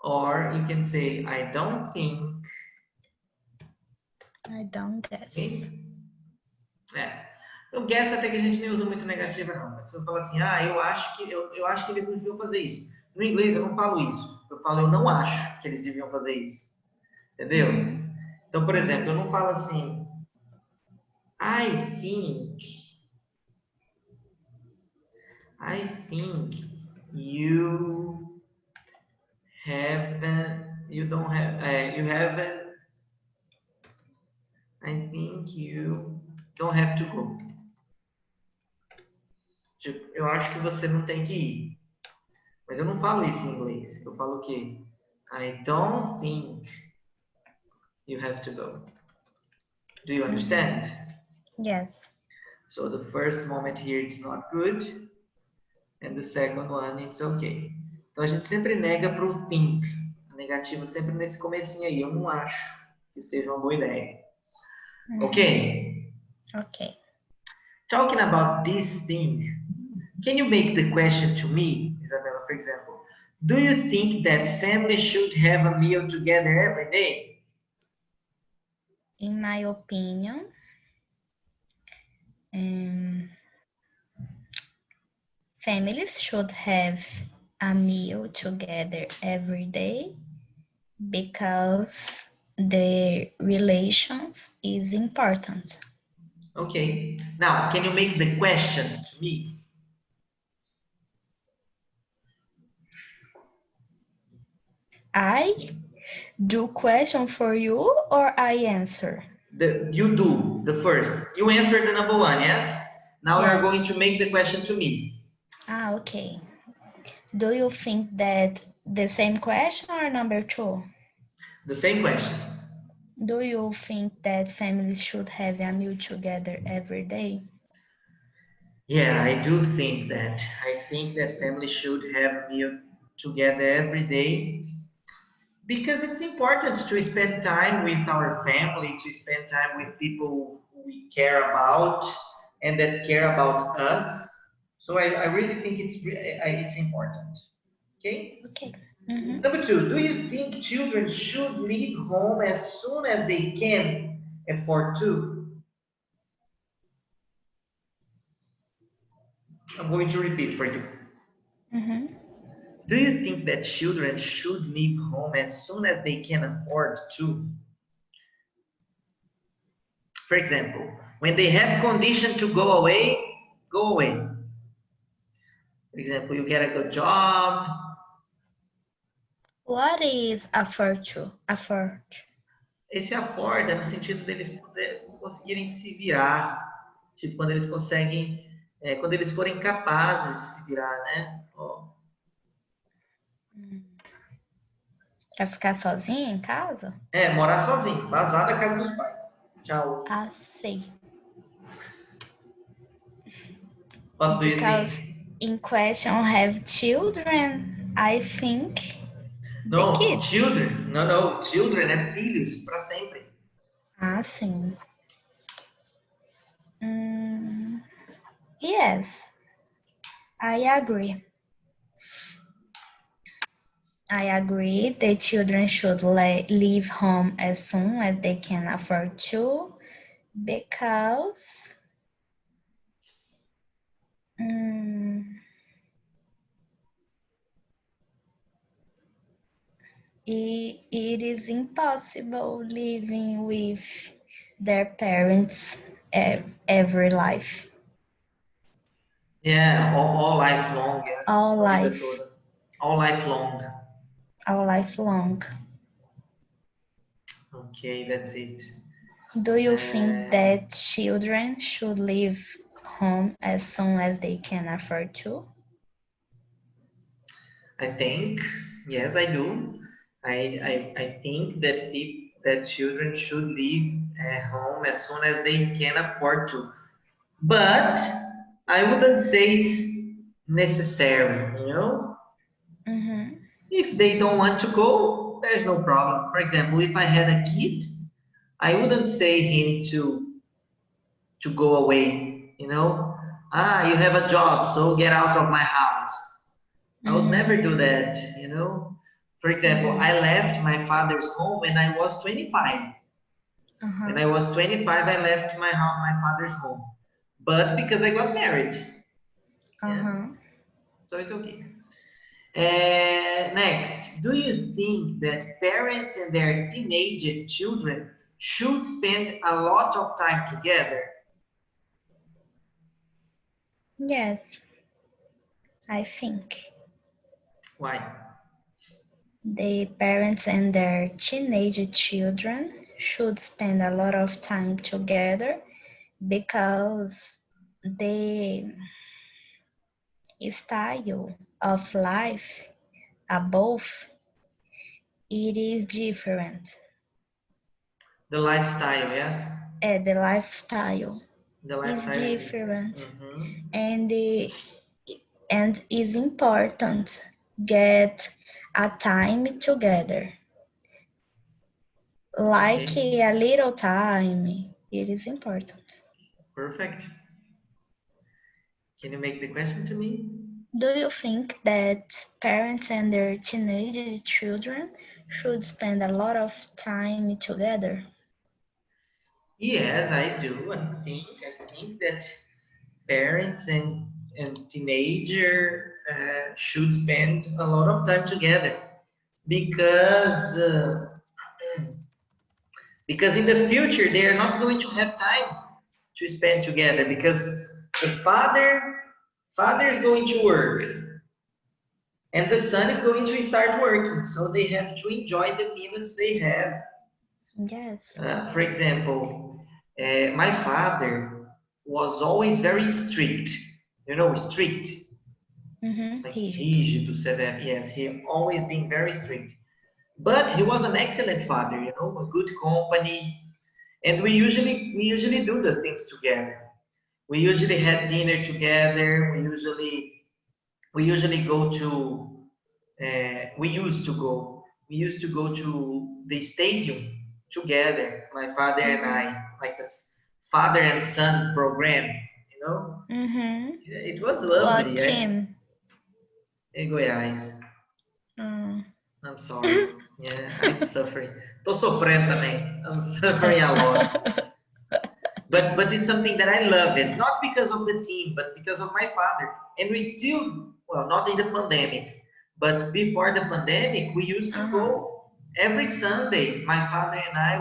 Or you can say, I don't think, I don't guess. ok? É. Eu guess até que a gente nem usa muito negativa, não. Mas se eu falar assim, eu acho que eles não deviam fazer isso. No inglês eu não falo isso. Eu falo, eu não acho que eles deviam fazer isso. Entendeu? Uhum. Então, por exemplo, eu não falo assim, I think you don't have, you haven't, I think you don't have to go. Tipo, eu acho que você não tem que ir. Mas eu não falo isso em inglês. Eu falo o quê? I don't think you have to go. Do you understand? Yes. So the first moment here it's not good. And the second one it's okay. Então a gente sempre nega para o think. A negativa sempre nesse comecinho aí. Eu não acho que seja uma boa ideia. Ok? Okay. Talking about this thing, can you make the question to me, Isabella, for example? Do you think that families should have a meal together every day? In my opinion, families should have a meal together every day because the relations is important. Okay. Now, can you make the question to me? I do question for you or I answer? You do the first. You answer the number one, yes? Now you're going Yes. to make the question to me. Okay. Do you think that the same question or number two? The same question. Do you think that families should have a meal together every day? Yeah, I do think that. I think that families should have meal together every day because it's important to spend time with our family, to spend time with people we care about and that care about us. So I really think it's important. Okay. Okay. Mm-hmm. Number two, do you think children should leave home as soon as they can afford to? I'm going to repeat for you. Mm-hmm. Do you think that children should leave home as soon as they can afford to? For example, when they have condition to go away, go away. For example, you get a good job. What is afford to? Afford. Esse afford é no sentido deles conseguirem se virar. Tipo, quando eles conseguem, quando eles forem capazes de se virar, né? Ó. Pra ficar sozinha em casa? Morar sozinho, vazar da casa dos pais. Tchau. Ah, sei. What do you Because think? in question have children, I think the No, kids. children. No, children é filhos, para sempre. Ah, sim. Yes, I agree. I agree. The children should leave home as soon as they can afford to, because it is impossible living with their parents every life. Yeah, all life long. Yes. All A vida life. toda. All life long. All life long. Okay, that's it. Do you think that children should leave home as soon as they can afford to? I think, yes, I do. I think that that children should leave home as soon as they can afford to. But I wouldn't say it's necessary, you know? Mm-hmm. If they don't want to go, there's no problem. For example, if I had a kid, I wouldn't say him to go away, you know? Ah, you have a job, so get out of my house. I would never do that, you know? For example, I left my father's home when I was 25. When I was 25, I left my house, my father's home. But because I got married. Yeah? So it's okay. Next, do you think that parents and their teenage children should spend a lot of time together? Yes, I think Why? the parents and their teenage children should spend a lot of time together, because the style of life above, it is different. The lifestyle, yes? The lifestyle The is lifestyle is different. different, and is important get a time together, like Okay, a little time. It is important. perfect. Can you make the question to me? Do you think that parents and their teenage children should spend a lot of time together? Yes, I do. I think that parents and teenager should spend a lot of time together because because in the future they are not going to have time to spend together because the father is going to work and the son is going to start working, so they have to enjoy the minutes they have. Yes. For example, my father was always very strict, you know, strict, like Rígido. rígido, severo. Yes, he always been very strict. But he was an excellent father, you know, a good company, and we usually do the things together. We usually had dinner together. We usually go to we used to go to the stadium together, my father and I, like a father and son program, you know. It was What lovely. team? Goiás. Mm. I'm sorry. Yeah, I'm suffering. Tô sofrendo também. I'm suffering a lot. But it's something that I love it, not because of the team, but because of my father. And we still, well, not in the pandemic, but before the pandemic, we used to go every Sunday. My father and I,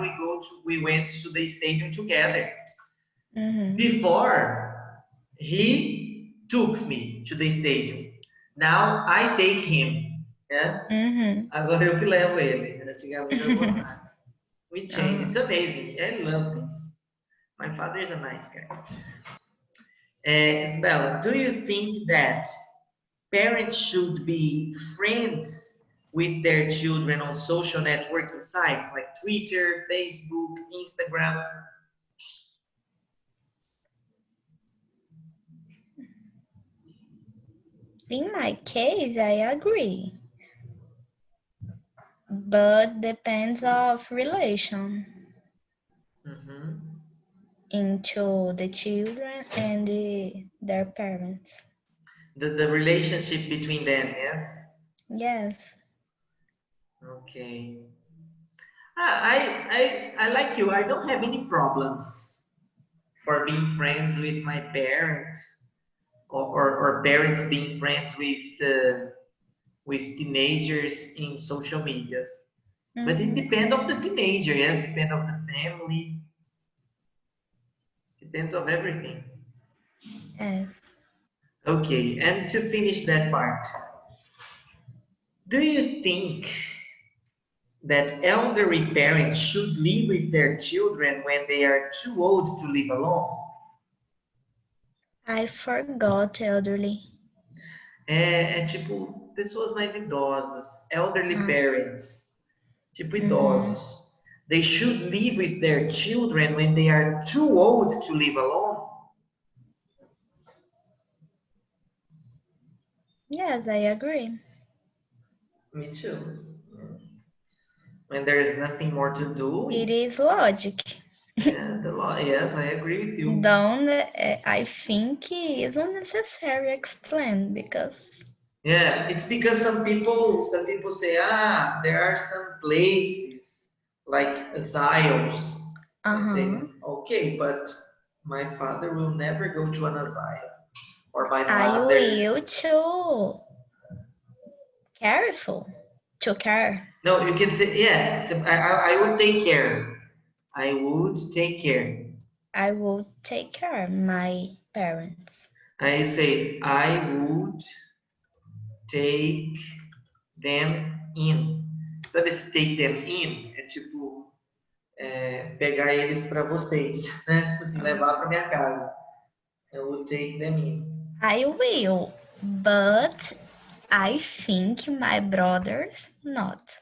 we went to the stadium together. Before, he took me to the stadium. Now I take him. Yeah? Agora eu que levo ele. Antigamente eu vou lá. We change. It's amazing. I love this. My father is a nice guy. Isabella, do you think that parents should be friends with their children on social networking sites like Twitter, Facebook, Instagram? In my case, I agree, but depends of relation into the children and their parents. The relationship between them, yes? Yes. Okay. I like you. I don't have any problems for being friends with my parents, or parents being friends with teenagers in social medias. But it depends of the teenager, yes, depends of the family, depends of everything. Yes. Okay, and to finish that part, do you think that elderly parents should live with their children when they are too old to live alone? I forgot elderly. É tipo pessoas mais idosas, elderly Nossa. parents, tipo idosos. They should live with their children when they are too old to live alone? Yes, I agree. Me too. When there is nothing more to do, It is logic. yeah, the law. Yes, I agree with you. Don't, I think it isn't necessary explain because Yeah, it's because some people say, there are some places like asiles. I say, okay, but my father will never go to an asylum, or my I mother. will too careful to care. No, you can say, yeah. So I would take care. I would take care. I will take care of my parents. I'd say I would take them in. Sabe esse take them in? É tipo pegar eles para vocês, né? Tipo assim, levar para minha casa. Eu would take them in. I will, but I think my brothers not.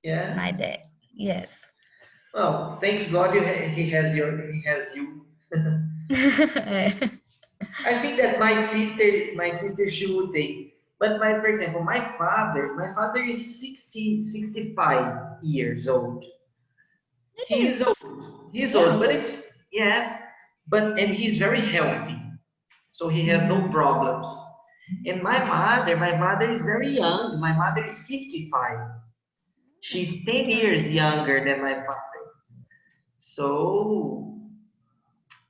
Yeah. My dad, yes. Well, thanks God he has you. I think that my sister she would take. But for example, my father is 65 years old. It He's is old. He's old, young. but yes, and he's very healthy. So he has no problems. And my mother is very young. My mother is 55. She's 10 years younger than my father. So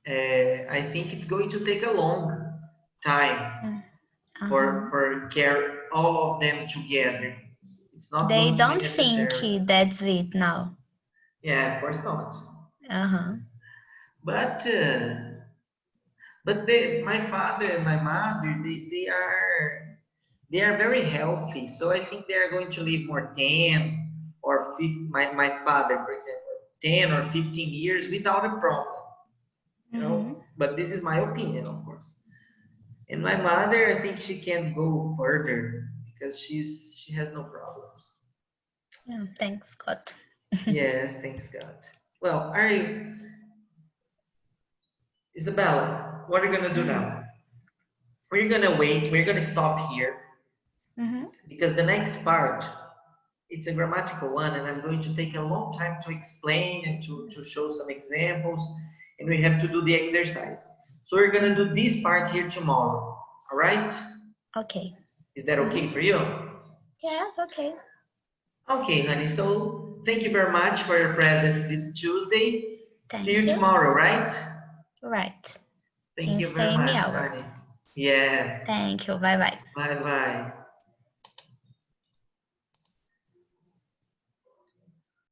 I think it's going to take a long time for care all of them together. It's not They going to be don't think necessary. that's it now. Yeah, of course not. Uh-huh. But my father and my mother, they are very healthy. So I think they are going to live more 10 or 15, my father, for example, 10 or 15 years without a problem. But this is my opinion, of course. And my mother, I think she can go further because she has no problems. Yeah, thanks God. Yes, thanks God. Well, Isabella, what are you gonna do now? We're gonna wait. We're gonna stop here because the next part, it's a grammatical one, and I'm going to take a long time to explain and to show some examples, and we have to do the exercise. So we're gonna do this part here tomorrow. All right? Okay. Is that okay for you? Yes, okay. Okay, honey. So thank you very much for your presence this Tuesday. See you Thank you. tomorrow, right? Right. Thank In you very same much, hour. honey. Yes. Thank you. Bye-bye. Bye bye.